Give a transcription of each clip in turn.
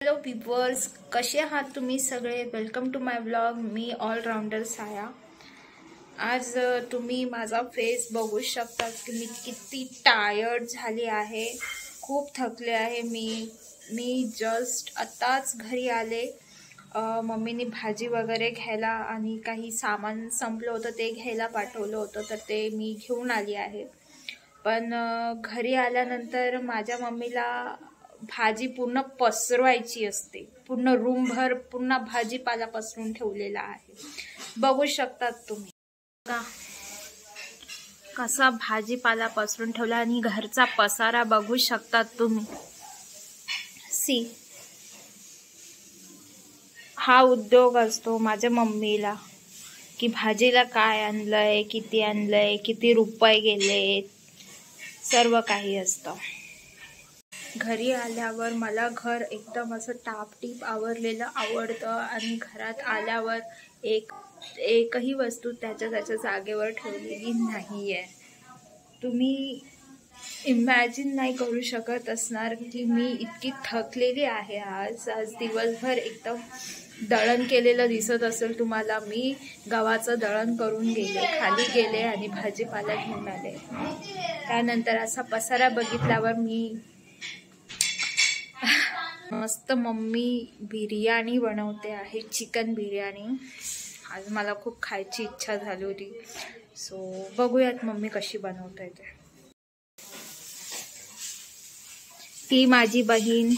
Hello viewers, कसे आहात तुम्ही सगळे? Welcome to my blog. मी ऑलराऊंडर साया. आज तुम्ही माझा फेस बघू शकता की मी किती टायर्ड झाली आहे, खूप थकले आहे. मी जस्ट आताच घरी आले. मम्मीने भाजी वगैरे घ्यायला आणि काही सामान संपलं होतं ते घ्यायला पाठवलं होतं, तर ते मी घेऊन आली आहे. पण घरी आल्यानंतर माझ्या मम्मीला भाजी पूर्ण पसरवायची असते. पूर्ण रूमभर पूर्ण भाजीपाला पसरून ठेवलेला आहे. बघू शकतात तुम्ही कसा भाजीपाला पसरून ठेवला आणि घरचा पसारा बघू शकतात तुम्ही. सी, हा उद्योग असतो माझ्या मम्मीला की भाजीला काय आणलंय, किती आणलंय, किती रुपये गेले, सर्व काही असतं. घरी आल्यावर मला घर एकदम असं टापटीप आवरलेलं आवडतं आणि घरात आल्यावर एकही वस्तू त्याच्या जागेवर ठेवलेली नाही आहे. तुम्ही इमॅजिन नाही करू शकत असणार की मी इतकी थकलेली आहे. आज दिवसभर एकदम दळण केलेलं दिसत असेल तुम्हाला. मी गव्हाचं दळण करून गेले, खाली गेले आणि भाजीपाला घेऊन आले. त्यानंतर असा पसारा बघितल्यावर मी मस्त मम्मी बिर्याणी बनवते आहे, चिकन बिर्याणी. आज मला खूप खायची इच्छा झाली होती, सो बघूयात मम्मी कशी बनवते ते. ती माझी बहीण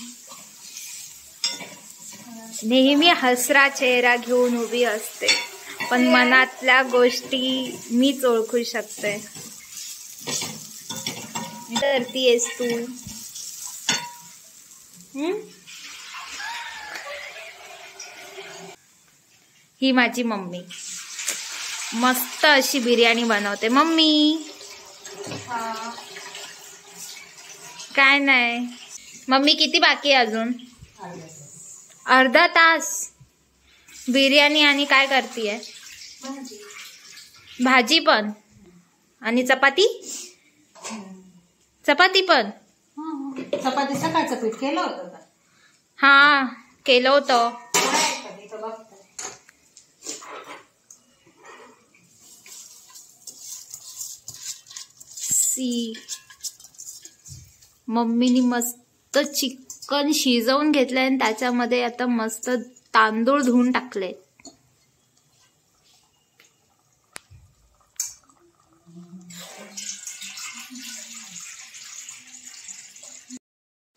नेहमी हसरा चेहरा घेऊन उभी असते, पण मनातल्या गोष्टी मीच ओळखू शकते. करतीयस तू? ही माझी मम्मी मस्त अशी बिर्याणी बनवते. मम्मी काय नाही. मम्मी किती बाकी आहे अजून? अर्धा तास. बिर्याणी आणि काय करतीये? भाजी पण आणि चपाती. चपाती पण. चपाती सकाळचं पीठ केलं होतं का? हा, केलं होतं. मम्मीनी मस्त चिकन शिजवून घेतलंय आणि त्याच्यामध्ये आता मस्त तांदूळ धुवून टाकले.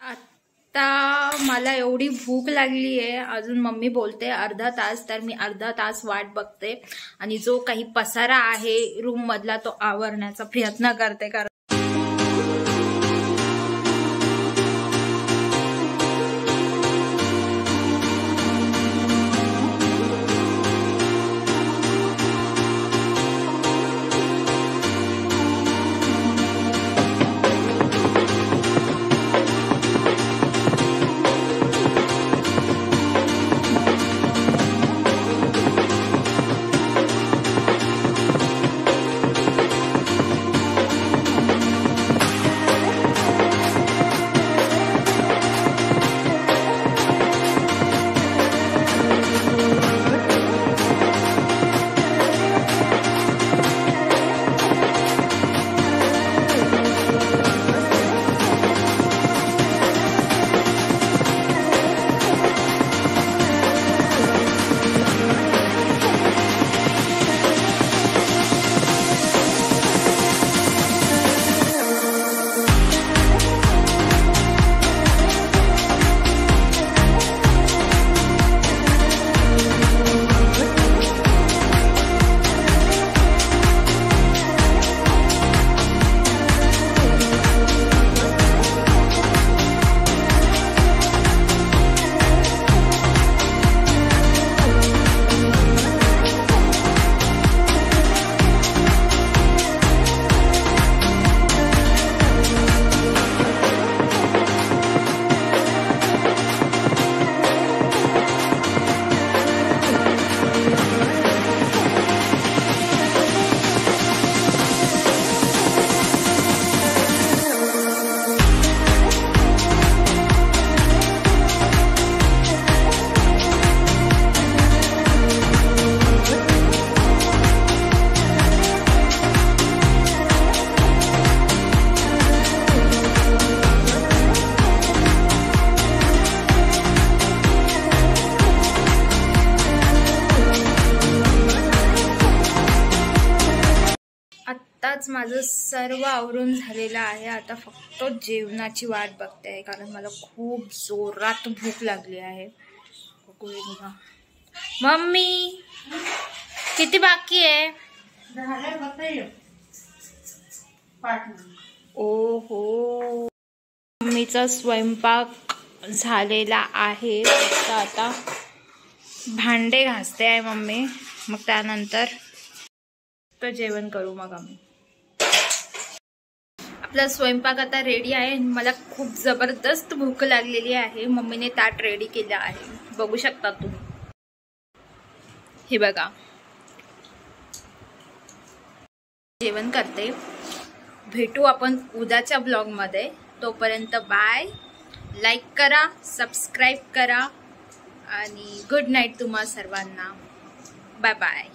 आता मला एवढी भूक लागली आहे. अजून मम्मी बोलते अर्धा तास, तर मी अर्धा तास वाट बघते आणि जो काही पसारा आहे रूम मधला तो आवरण्याचा प्रयत्न करते. कारण माझं सर्व आवरून झालेलं आहे. आता फक्त जेवणाची वाट बघते कारण मला खूप जोरात भूक लागली आहे. बघा मम्मी किती बाकी आहे? ओहो मम्मीचा स्वयंपाक झालेला आहे. फक्त आता भांडे घासते आहे मम्मी, मग त्यानंतर तर जेवण करू. मग आम्ही आपला स्वयंपाक आता रेडी आहे. मला खूप जबरदस्त भूक लागलेली आहे. मम्मीने ताट रेडी केलं आहे, बघू शकता तुम्ही. हे बघा जेवण करते. भेटू आपण उद्याच्या ब्लॉगमध्ये. तोपर्यंत बाय. लाईक करा, सबस्क्राईब करा आणि गुड नाईट तुम्हा सर्वांना. Bye bye.